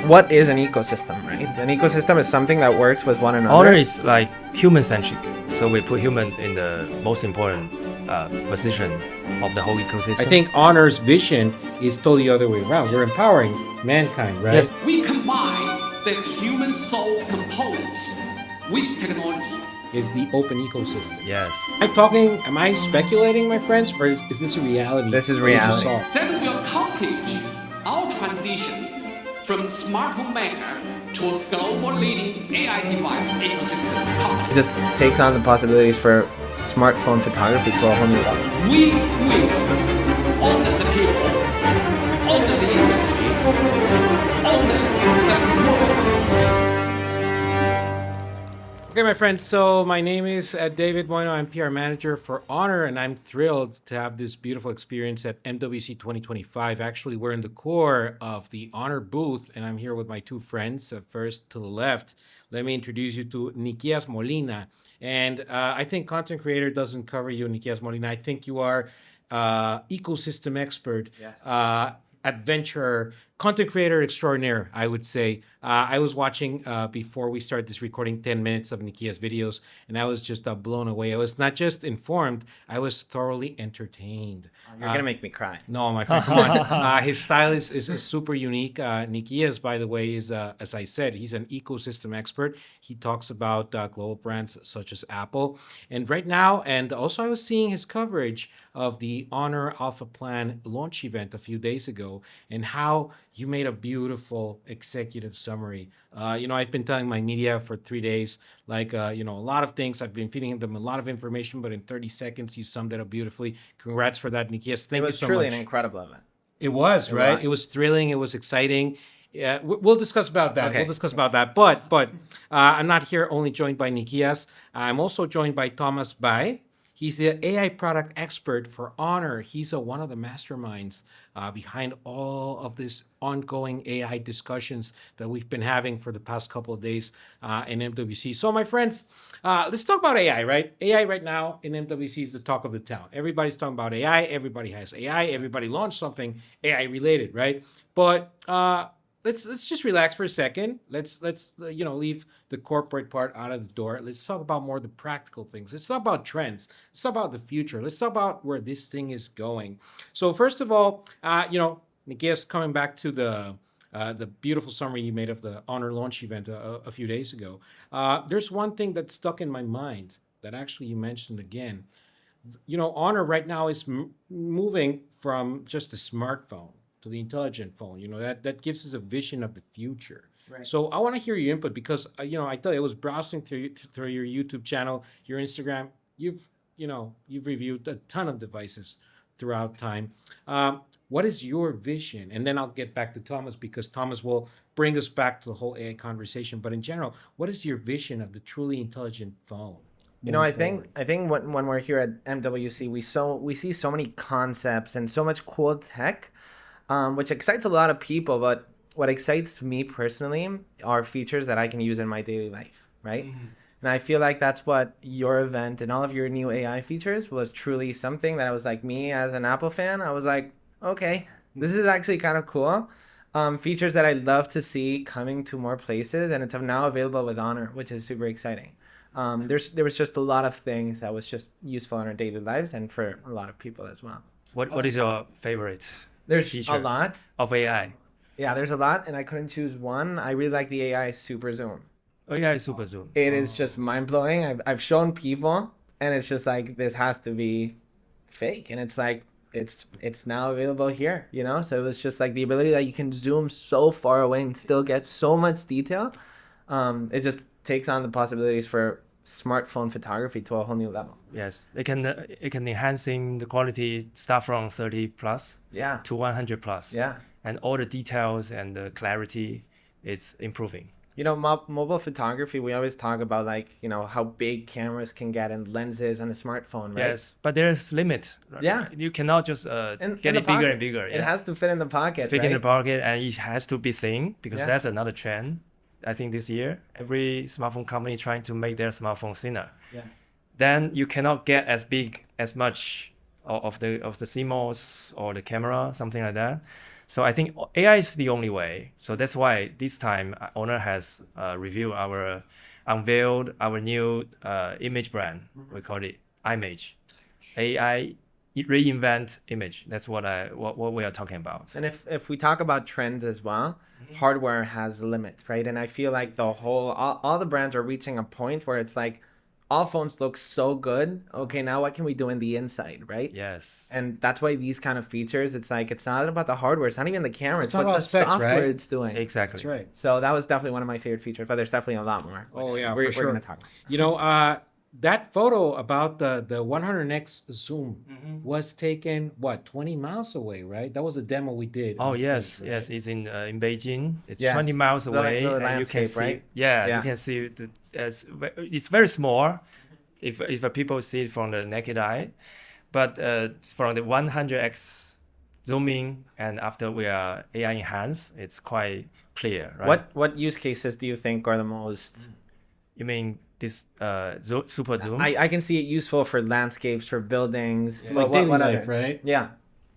what is an ecosystem, right? An ecosystem is something that works with one another. Honor is like human-centric. So we put human in the most important position of the whole ecosystem. I think Honor's vision is totally the other way around. We're empowering mankind, right? Yes. We combine the human soul components with technology. Is the open ecosystem. Yes. Am I speculating, my friends, or is this a reality? This is that you reality. saw? That will accomplish our transition from smartphone maker to a global leading AI device ecosystem company. It just takes on the possibilities for smartphone photography to a whole new level. We will honor the people, honor the industry, honor the world. Okay, my friends, so my name is David Bueno. I'm PR manager for Honor, and I'm thrilled to have this beautiful experience at MWC 2025. Actually, we're in the core of the Honor booth, and I'm here with my two friends. First to the left, let me introduce you to Nikias Molina. And I think content creator doesn't cover you, Nikias Molina. I think you are ecosystem expert. Yes. Adventurer, content creator extraordinaire, I would say. I was watching before we started this recording 10 minutes of Nikias videos, and I was just blown away. I was not just informed, I was thoroughly entertained. You're gonna make me cry. No, my friend, come on. His style is super unique. Nikias, by the way, is, as I said, he's an ecosystem expert. He talks about global brands such as Apple. And right now, and also I was seeing his coverage of the Honor Alpha Plan launch event a few days ago, and how you made a beautiful executive summary. I've been telling my media for 3 days, a lot of things. I've been feeding them a lot of information, but in 30 seconds, you summed it up beautifully. Congrats for that, Nikias. Thank you so much. It was truly an incredible event. It was, right? was. It was thrilling. It was exciting. Yeah, we'll discuss about that. Okay. We'll discuss about that. But I'm not here only joined by Nikias. I'm also joined by Thomas Bai. He's the AI product expert for Honor. He's one of the masterminds behind all of this ongoing AI discussions that we've been having for the past couple of days in MWC. So, my friends, let's talk about AI, right? AI right now in MWC is the talk of the town. Everybody's talking about AI. Everybody has AI. Everybody launched something AI related, right? But let's just relax for a second. Let's leave the corporate part out of the door. Let's talk about more the practical things. Let's talk about trends. Let's talk about the future. Let's talk about where this thing is going. So first of all, Nikias, coming back to the beautiful summary you made of the Honor launch event a few days ago. There's one thing that stuck in my mind that actually you mentioned again. Honor right now is moving from just a smartphone to the intelligent phone. That gives us a vision of the future. Right. So I want to hear your input because I tell you, I was browsing through your YouTube channel, your Instagram. You've reviewed a ton of devices throughout time. What is your vision? And then I'll get back to Thomas because Thomas will bring us back to the whole AI conversation. But in general, what is your vision of the truly intelligent phone? I think when we're here at MWC, we see so many concepts and so much cool tech, which excites a lot of people. But what excites me personally are features that I can use in my daily life, right? Mm-hmm. And I feel like that's what your event and all of your new AI features was truly something that I was like, me as an Apple fan, I was like, okay, this is actually kind of cool. Features that I'd love to see coming to more places, and it's now available with Honor, which is super exciting. There was just a lot of things that was just useful in our daily lives and for a lot of people as well. What is your favorite? There's feature a lot of AI. Yeah, there's a lot, and I couldn't choose one. I really like the AI Super Zoom. Oh, AI Super Zoom. It is just mind-blowing. I've shown people, and it's just like, this has to be fake. And it's like, it's now available here, So it was just like the ability that you can zoom so far away and still get so much detail. It just takes on the possibilities for smartphone photography to a whole new level. Yes, it can enhancing the quality start from 30 plus to 100 plus. Yeah. And all the details and the clarity, it's improving. Mobile photography, we always talk about how big cameras can get and lenses on a smartphone, right? Yes, but there's limit. Right? Yeah. You cannot just get it bigger and bigger. It has to fit in the pocket, Fit right? in the pocket, and it has to be thin because Yeah. that's another trend. I think this year, every smartphone company trying to make their smartphone thinner. Yeah. Then you cannot get as much of the CMOS or the camera, something like that. So I think AI is the only way. So that's why this time Honor has unveiled our new image brand. We call it iMage, AI reinvent image. That's what we are talking about. And if we talk about trends as well, hardware has a limit, right? And I feel like all the brands are reaching a point where it's like, all phones look so good. Okay, now what can we do in the inside, right? Yes. And that's why these kind of features, it's like, it's not about the hardware. It's not even the camera. It's not what about the specs, software right? it's doing. Exactly. That's right. So that was definitely one of my favorite features, but there's definitely a lot more. Oh, which yeah, we're for sure. going to talk about. You know, that photo about the 100x zoom was taken, what, 20 miles away, right? That was a demo we did. Oh on yes, stage, right? yes. It's in Beijing. It's Yes. 20 miles The away, and you can landscape, see. right? Yeah, Yeah. you can see it's very small. If people see it from the naked eye, but from the 100x zooming, and after we are AI enhanced, it's quite clear, right? What use cases do you think are the most? You mean this super zoom? I can see it useful for landscapes, for buildings. Like What daily life, others? right? Yeah.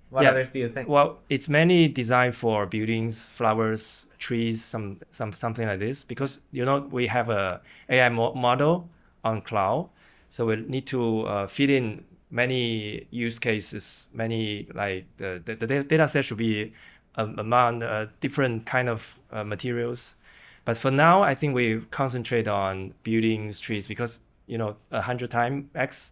What Yeah. others do you think? Well, it's mainly designed for buildings, flowers, trees, something like this. Because we have a AI model on cloud, so we need to fit in many use cases. Many like the data set should be among different kind of materials. But for now, I think we concentrate on buildings, trees, because 100 times X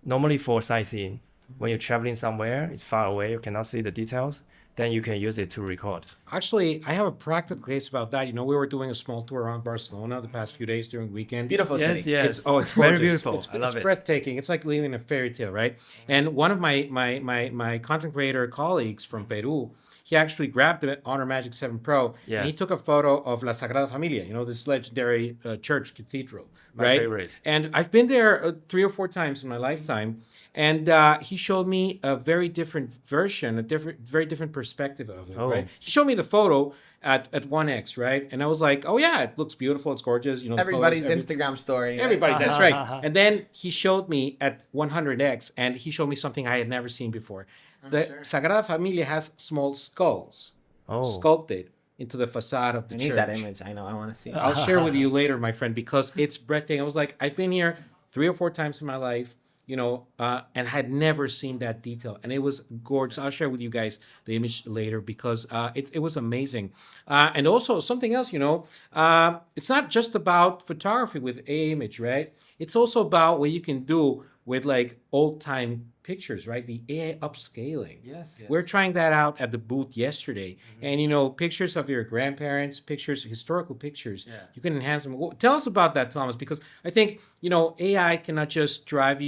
normally for sightseeing. When you're traveling somewhere, it's far away, you cannot see the details, then you can use it to record. Actually, I have a practical case about that. You know, we were doing a small tour around Barcelona the past few days during the weekend. Beautiful Yes, city. yes. It's very gorgeous. beautiful. It's, I love it's it. breathtaking. It's like living in a fairy tale, right? And one of my content creator colleagues from Peru, he actually grabbed the Honor Magic 7 Pro Yeah. and he took a photo of La Sagrada Familia, this legendary church cathedral, My right? favorite. And I've been there 3 or 4 times in my lifetime, and he showed me a very different version, very different perspective of it, Oh. right? He showed me the photo at 1x, right? And I was like, oh yeah, it looks beautiful, it's gorgeous. The Everybody's photos, Instagram story. right? Everybody, that's right. And then he showed me at 100x, and he showed me something I had never seen before. The Sagrada Familia has small skulls Oh. sculpted into the facade of the I church. need that image. I know. I want to see it. I'll share with you later, my friend, because it's breathtaking. I was like, I've been here 3 or 4 times in my life, and had never seen that detail, and it was gorgeous. I'll share with you guys the image later because it was amazing. And also something else, it's not just about photography with AI image, right? It's also about what you can do with like old time pictures, right? The AI upscaling. Yes. We're trying that out at the booth yesterday. And pictures of your grandparents, historical pictures, you can enhance them. Tell us about that, Thomas, because I think, AI cannot just drive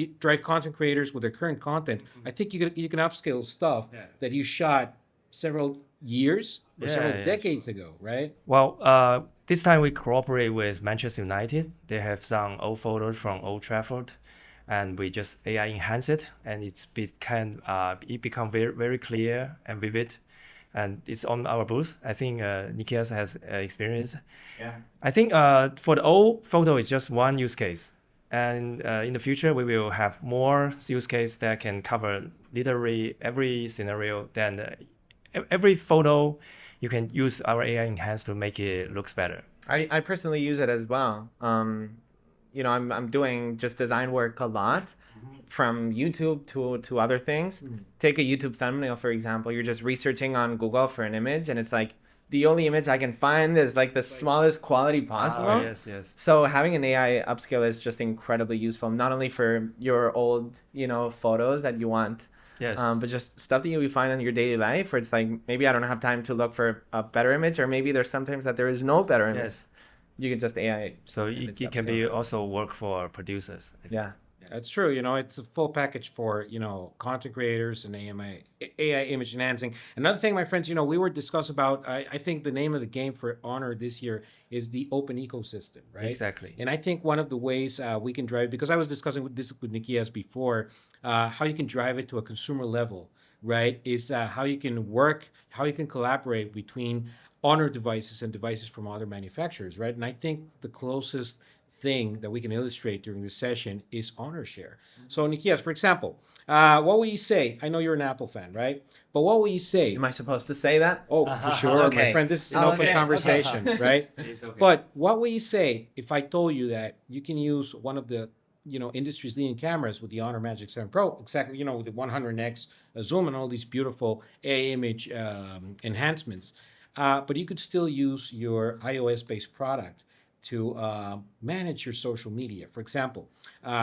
content creators with their current content. I think you can upscale stuff that you shot several years or several decades ago, right? Well, this time we cooperate with Manchester United. They have some old photos from Old Trafford, and we just AI enhance it, and it become very, very clear and vivid, and it's on our booth. I think Nikias has experience. Yeah. I think for the old photo, it's just one use case, and in the future we will have more use case that can cover literally every scenario. Then every photo, you can use our AI enhance to make it looks better. I personally use it as well. I'm doing just design work a lot, from YouTube to other things. Take a YouTube thumbnail, for example. You're just researching on Google for an image, and it's like the only image I can find is like the smallest quality possible. Oh, yes. So having an AI upscale is just incredibly useful, not only for your old, photos that you want, Yes. but just stuff that you find in your daily life where it's like, maybe I don't have time to look for a better image, or maybe there's sometimes that there is no better image. Yes. You can just AI. So it can be also work for producers. Yeah. That's true. It's a full package for, content creators and AI image enhancing. Another thing, my friends, we were discussing about, I think the name of the game for Honor this year is the open ecosystem, right? Exactly. And I think one of the ways we can drive, because I was discussing with Nikias before, how you can drive it to a consumer level, right? Is how you can collaborate between Honor devices and devices from other manufacturers, right? And I think the closest thing that we can illustrate during this session is honor share. So, Nikias, for example, what will you say? I know you're an Apple fan, right? But what will you say? Am I supposed to say that? Oh, for sure, Okay. my friend. This is an Oh, open okay. conversation, right? It's okay. But what will you say if I told you that you can use one of the industry's leading cameras with the Honor Magic 7 Pro, exactly, with the 100x zoom and all these beautiful AI image enhancements, but you could still use your iOS-based product to manage your social media. For example,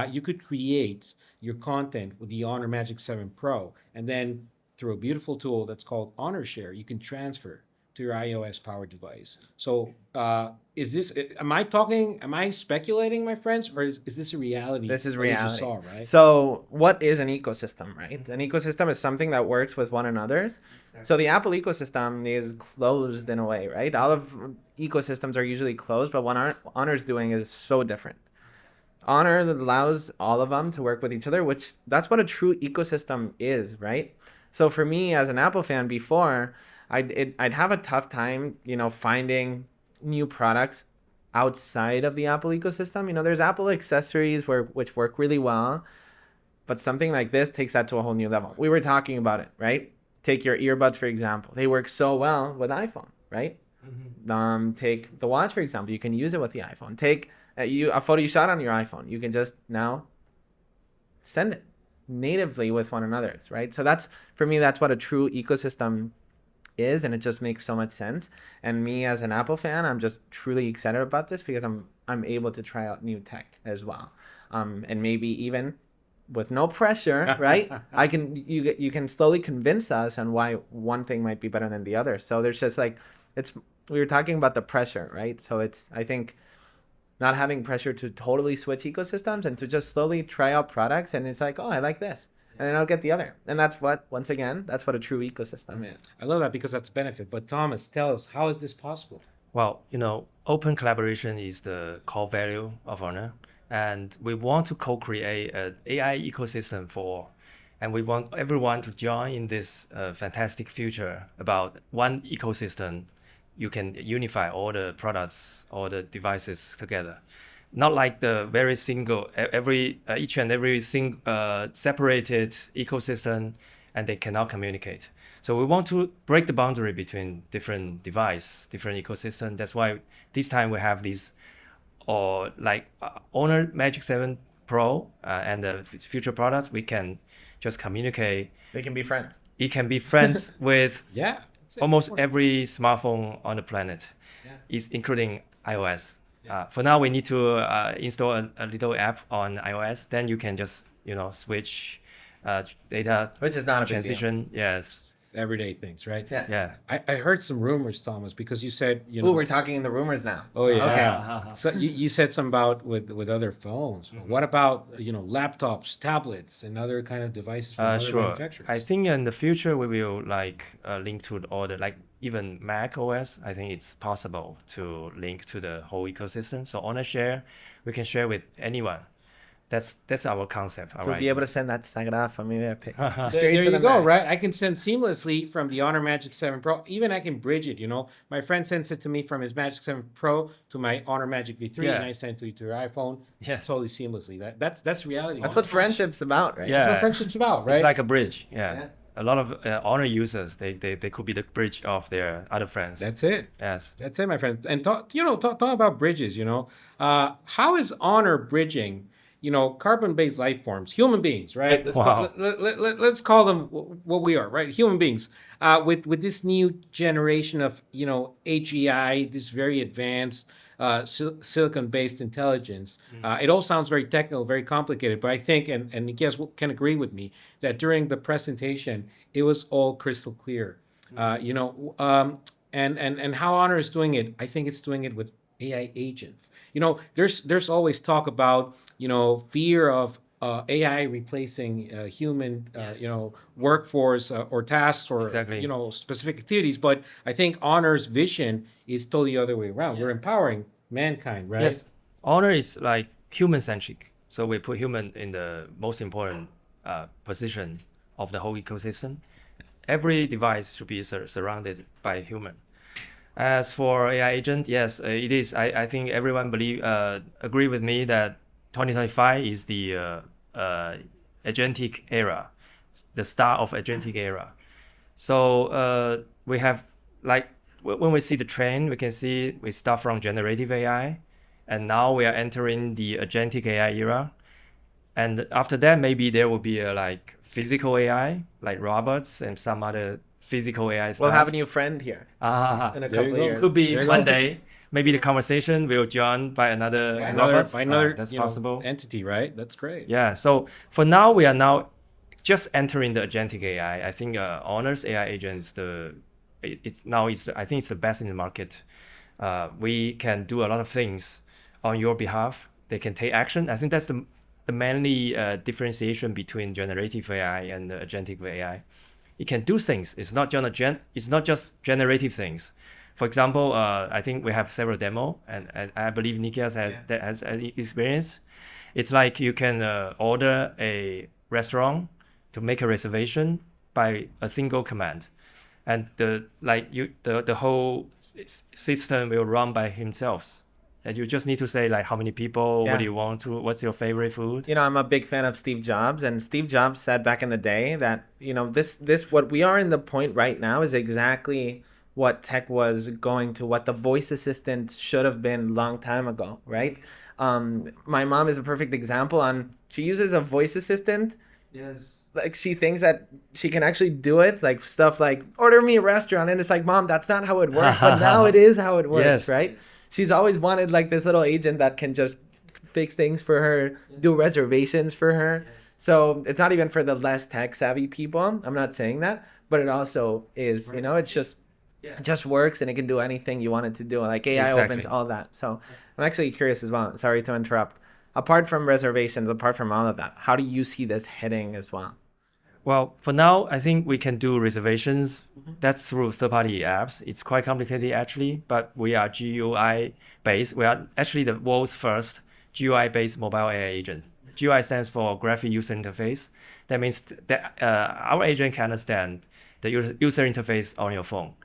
you could create your content with the Honor Magic 7 Pro, and then through a beautiful tool that's called Honor Share, you can transfer to your iOS powered device. So am I speculating, my friends, or is this a reality? This is that we just reality. saw, right? So what is an ecosystem, right? An ecosystem is something that works with one another. So the Apple ecosystem is closed in a way, right? All of ecosystems are usually closed, but what Honor's doing is so different. Honor allows all of them to work with each other, which that's what a true ecosystem is, right? So for me as an Apple fan before, I'd have a tough time, finding new products outside of the Apple ecosystem. There's Apple accessories which work really well, but something like this takes that to a whole new level. We were talking about it, right? Take your earbuds, for example. They work so well with iPhone, right? Mm-hmm. Take the watch, for example. You can use it with the iPhone. Take a photo you shot on your iPhone. You can just now send it natively with one another's, right? So for me, that's what a true ecosystem is, and it just makes so much sense. And me as an Apple fan, I'm just truly excited about this because I'm able to try out new tech as well, and maybe even with no pressure, right? You can slowly convince us on why one thing might be better than the other. So there's just we were talking about the pressure, right? So I think not having pressure to totally switch ecosystems and to just slowly try out products, and it's like, oh, I like this, and then I'll get the other. And that's what a true ecosystem is. I love that because that's a benefit. But Thomas, tell us, how is this possible? Well, open collaboration is the core value of Honor, and we want to co-create an AI ecosystem and we want everyone to join in this fantastic future about one ecosystem. You can unify all the products, all the devices together. Not like the very single, each and every separated ecosystem, and they cannot communicate. So we want to break the boundary between different device, different ecosystem. That's why this time we have these, Honor Magic 7 Pro and the future products. We can just communicate. They can be friends. It can be friends with Yeah. almost every smartphone on the planet, is including iOS. For now, we need to install a little app on iOS. Then you can just switch data, Which is not a big deal. transition. Yes. Everyday things, right? Yeah. Yeah. I heard some rumors, Thomas, because you said, Ooh, we're talking in the rumors now. Oh yeah. Okay. So you said something about with other phones. What about laptops, tablets, and other kind of devices from other Sure. manufacturers? I think in the future we will link to all the even Mac OS. I think it's possible to link to the whole ecosystem. So on a share, we can share with anyone. That's our concept. All We'll right. be able to send that Sagrada Familia pic There straight to you the go, Mac. right? I can send seamlessly from the Honor Magic 7 Pro. Even I can bridge it, My friend sends it to me from his Magic 7 Pro to my Honor Magic V3, Yeah. and I send it to your iPhone. Yes. Totally seamlessly. That's reality. That's what friendship's about, right? Yeah. That's what friendship's about, right? It's like a bridge. Yeah. Yeah. A lot of Honor users, they could be the bridge of their other friends. That's it. Yes. That's it, my friend. And talk about bridges. How is Honor bridging? Carbon-based life forms, human beings, right? Wow. Let's call them what we are, right? Human beings. With this new generation of HEI, this very advanced silicon-based intelligence. It all sounds very technical, very complicated, but I think, and Nikias can agree with me, that during the presentation, it was all crystal clear. And how Honor is doing it, I think it's doing it with AI agents. There's always talk about fear of AI replacing human workforce or tasks or Exactly. specific activities. But I think Honor's vision is totally the other way around. We're empowering mankind, right? Yes. Honor is human centric. So we put human in the most important position of the whole ecosystem. Every device should be surrounded by human. As for AI agent, yes, it is. I think everyone agree with me that 2025 is the agentic era, the start of agentic era. So we have like when we see the trend, we can see we start from generative AI, and now we are entering the agentic AI era. And after that, maybe there will be a like physical AI, like robots and some other physical AI stuff. We'll have a new friend here Ah, in a There you couple of go. years. could be There you one go. day. Maybe the conversation will join by another Another, robots. by another That's you know, possible. entity, right? That's great. Yeah. So for now, we are now just entering the agentic AI. I think Honor's AI agents I think it's the best in the market. We can do a lot of things on your behalf. They can take action. I think that's the mainly differentiation between generative AI and agentic AI. It can do things. It's not just generative things. For example, I think we have several demo, and I believe Nikias has experience. It's like you can order a restaurant to make a reservation by a single command, and the whole system will run by himself. And you just need to say like how many people, Yeah. what do you want to, what's your favorite food? You know, I'm a big fan of Steve Jobs, and Steve Jobs said back in the day that, you know, this what we are in the point right now is exactly what tech was going to, what the voice assistant should have been long time ago, right? My mom is a perfect example on, she uses a voice assistant. Yes. Like she thinks that she can actually do it, like stuff like order me a restaurant, and it's like, Mom, that's not how it works. But now it is how it works, Yes. right? She's always wanted like this little agent that can just fix things for her, do reservations for her. So it's not even for the less tech savvy people. I'm not saying that, but it also is, you know, it's just it just works and it can do anything you want it to do. Like AI Exactly. opens all that. So I'm actually curious as well. Sorry to interrupt. Apart from reservations, apart from all of that, how do you see this heading as well? Well, for now, I think we can do reservations. That's through third-party apps. It's quite complicated actually, but we are GUI based. We are actually the world's first GUI-based mobile AI agent. GUI stands for Graphic User Interface. That means that our agent can understand the user interface on your phone.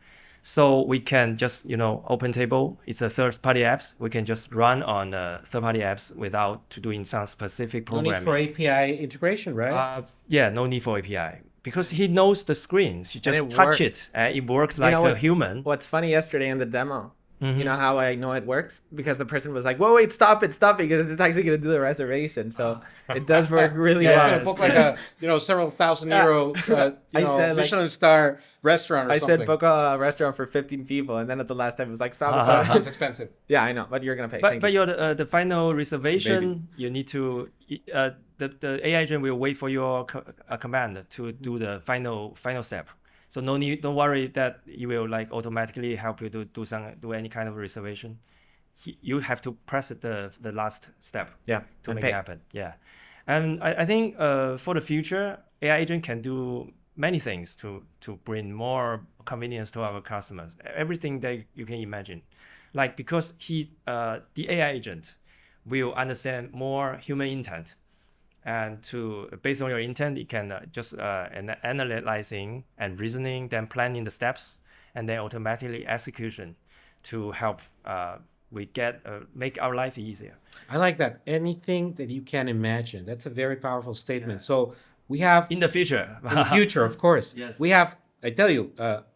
So we can just, open table. It's a third-party apps. We can just run on third-party apps without doing some specific No programming. need for API integration, right? No need for API because he knows the screens. You just it touch works. it. It works like know a what- human. What's funny yesterday in the demo, you know how I know it works? Because the person was like, whoa, wait, stop it, because it's actually going to do the reservation. So it does work really Yeah, it's well. gonna book like a several thousand euro I said, like- Michelin star restaurant or I something. said book a restaurant for 15 people, and then at the last time it was like, stop, Sounds stop. expensive. Yeah, I know, but you're going to pay. But Thank but you. your the final reservation, you need to the AI agent will wait for your command to do the final step. So don't worry that it will like automatically help you to do any kind of reservation. You have to press the last step Yeah, to and make pay. it happen. Yeah, and I think for the future, AI agent can do many things to bring more convenience to our customers. Everything that you can imagine, like because the AI agent will understand more human intent, and based on your intent, it can just analyzing and reasoning, then planning the steps, and then automatically execution to help we make our life easier. I like that. Anything that you can imagine. That's a very powerful statement. So we have In the future. in the future, of course. Yes. We have, I tell you,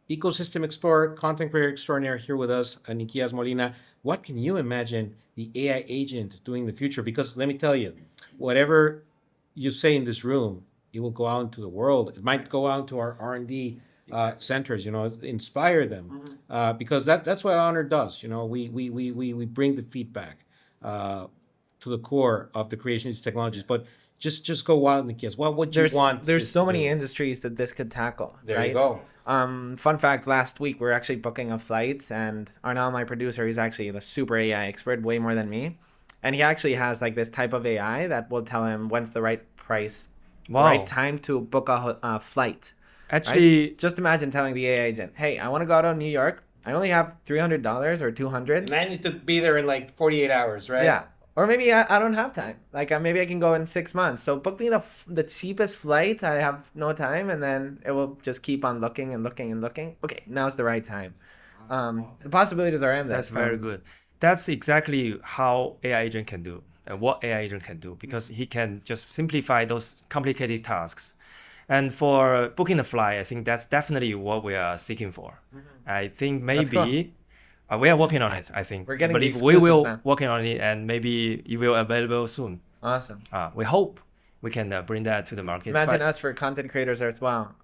ecosystem explorer, content creator extraordinaire here with us, Nikias Molina. What can you imagine the AI agent doing in the future? Because let me tell you, whatever you say in this room, it will go out into the world. It might go out to our R&D centers, inspire them, because that's what Honor does. We bring the feedback to the core of the creation of these technologies. But just go wild, Nikias. What would you want? There's this so to many do? industries that this could tackle. There right? you go. Fun fact, last week we are actually booking a flight, and Arnel, my producer, he's actually a super AI expert, way more than me. And he actually has like this type of AI that will tell him when's the right price, Wow. the right time to book a flight. Actually, Right? Just imagine telling the AI agent, hey, I want to go to New York. I only have $300 or $200. And I need to be there in like 48 hours, right? Yeah. Or maybe I don't have time. Like maybe I can go in 6 months. So book me the cheapest flight. I have no time, and then it will just keep on looking and looking and looking. Okay, now's the right time. The possibilities are endless. That's very good. That's exactly how AI agent can do, what AI agent can do, because he can just simplify those complicated tasks. And for booking the flight, I think that's definitely what we are seeking for. I think maybe we are working on it, I think. We're getting but the if we exclusives will now. working on it, and maybe it will available soon. Awesome. We hope we can bring that to the market. Imagine But- us for content creators as well.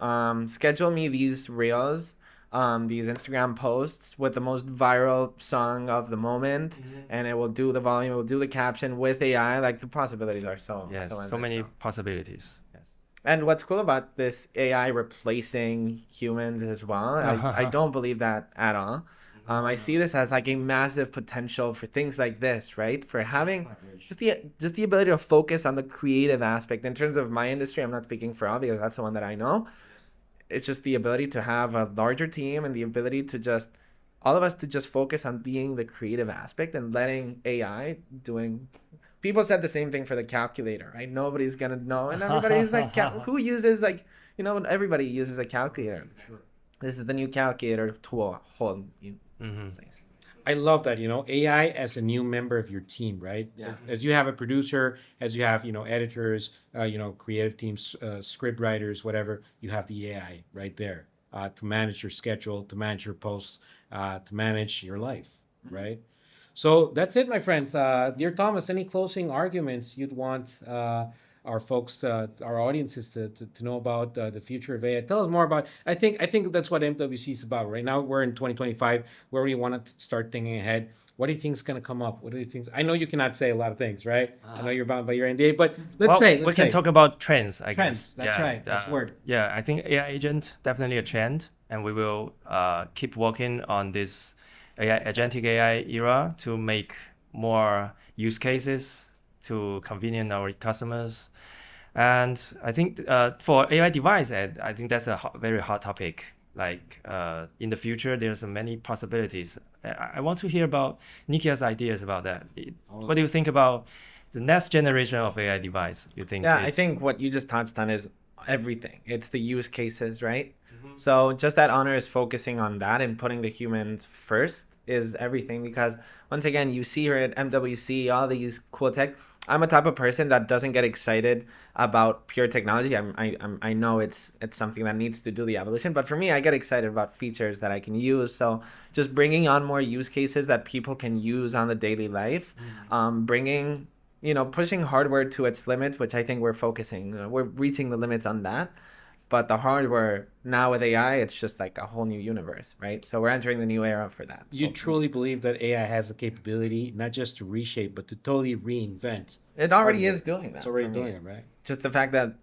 Schedule me these reels, these Instagram posts with the most viral song of the moment, and it will do the volume, it will do the caption with AI. Like the possibilities are so Yes, endless, so many possibilities. Yes. And what's cool about this AI replacing humans as well, I don't believe that at all. I see this as like a massive potential for things like this, right? For having just the ability to focus on the creative aspect. In terms of my industry, I'm not speaking for all because that's the one that I know. It's just the ability to have a larger team and the ability to just all of us to just focus on being the creative aspect and letting AI doing. People said the same thing for the calculator, right? Nobody's gonna know, and everybody's like, who uses like, everybody uses a calculator. This is the new calculator tool. Whole things. I love that, AI as a new member of your team, right? Yeah. As you have a producer, as you have, editors, creative teams, script writers, whatever, you have the AI right there to manage your schedule, to manage your posts, to manage your life, right? So that's it, my friends. Dear Thomas, any closing arguments you'd want our folks, our audiences to know about the future of AI? Tell us more about. I think that's what MWC is about. Right now, we're in 2025. We already want to start thinking ahead. What do you think is going to come up? What do you think? I know you cannot say a lot of things, right? I know you're bound by your NDA, but let's we can talk about trends. I Trends, guess. that's right, that's word. Yeah, I think AI agent definitely a trend, and we will keep working on this agentic AI era to make more use cases to convenient our customers. And I think for AI device, I think that's a very hot topic. Like in the future, there's many possibilities. I want to hear about Nikias' ideas about that. What do you think about the next generation of AI device? You think? Yeah, I think what you just touched on is everything. It's the use cases, right? So just that honor is focusing on that and putting the humans first is everything, because once again, you see here at MWC all these cool tech. I'm a type of person that doesn't get excited about pure technology. I know it's something that needs to do the evolution, but for me, I get excited about features that I can use. So just bringing on more use cases that people can use on the daily life, bringing, pushing hardware to its limits, which I think we're reaching the limits on that. But the hardware now with AI, it's just like a whole new universe, right? So we're entering the new era for that. You truly believe that AI has the capability not just to reshape, but to totally reinvent. It already is doing that. It's already for me. doing it, right? Just the fact that,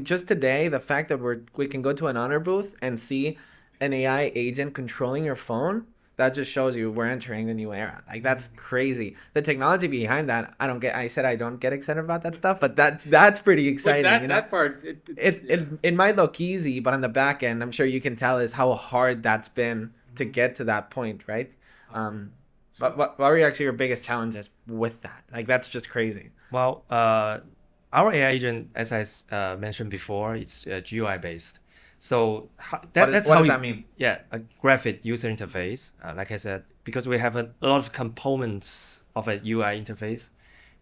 just today, the fact that we can go to an honor booth and see an AI agent controlling your phone, that just shows you we're entering the new era. Like, that's crazy. The technology behind that, I said I don't get excited about that stuff, but that's pretty exciting. That part, it might look easy, but on the back end, I'm sure you can tell is how hard that's been to get to that point, right? But what were actually your biggest challenges with that? Like, that's just crazy. Well, our AI agent, as I mentioned before, it's GUI based. So what does that mean? Yeah, a graphic user interface. Like I said, because we have a lot of components of a UI interface,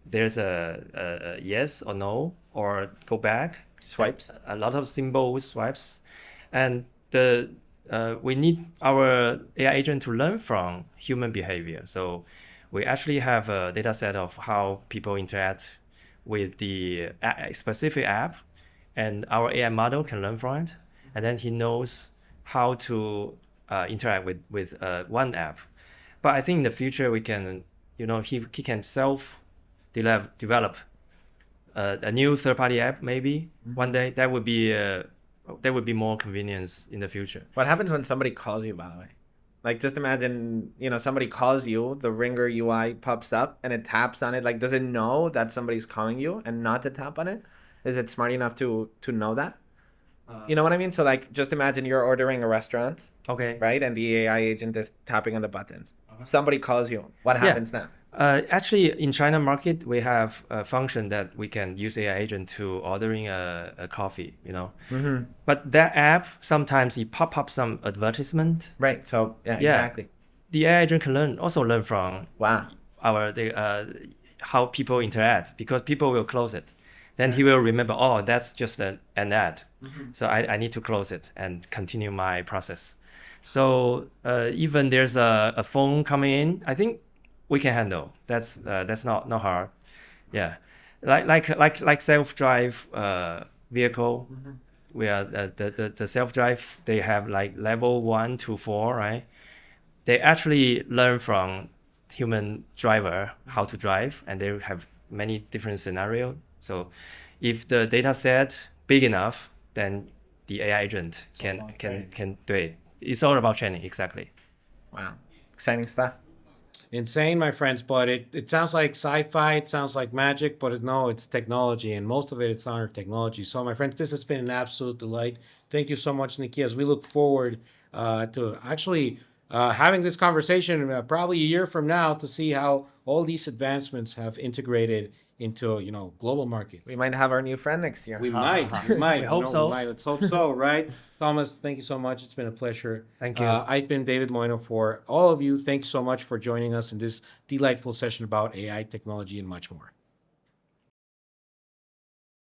there's a yes or no or go back. Swipes. A lot of symbols, swipes, and we need our AI agent to learn from human behavior. So we actually have a data set of how people interact with the specific app, and our AI model can learn from it. And then he knows how to interact with one app. But I think in the future we can, he can develop a new third-party app maybe one day. That would be more convenience in the future. What happens when somebody calls you, by the way? Like, just imagine, somebody calls you, the Ringer UI pops up and it taps on it. Like, does it know that somebody's calling you and not to tap on it? Is it smart enough to know that? You know what I mean? So, like, just imagine you're ordering a restaurant, Okay. right? And the AI agent is tapping on the buttons. Somebody calls you. What happens now? Actually, in China market, we have a function that we can use AI agent to ordering a coffee, But that app, sometimes it pop up some advertisement. Right. So, yeah, exactly. the AI agent can also learn from Wow. how people interact, because people will close it. Then he will remember, oh, that's just an ad. So I need to close it and continue my process. So even there's a phone coming in, I think we can handle. That's not hard. Yeah, like self-drive vehicle. Where the self-drive, they have like level 1 to 4, right? They actually learn from human driver how to drive, and they have many different scenarios. So if the data set big enough, then the AI agent can do it. It's all about training, exactly. Wow. Exciting stuff. Insane, my friends, but it sounds like sci-fi, it sounds like magic, but no, it's technology, and most of it's on our technology. So, my friends, this has been an absolute delight. Thank you so much, Nikias. We look forward to actually having this conversation probably a year from now to see how all these advancements have integrated into global markets. We might have our new friend next year. We might. We hope so. Let's hope so, right? Thomas, thank you so much. It's been a pleasure. Thank you. I've been David Molina. For all of you, thanks so much for joining us in this delightful session about AI, technology, and much more.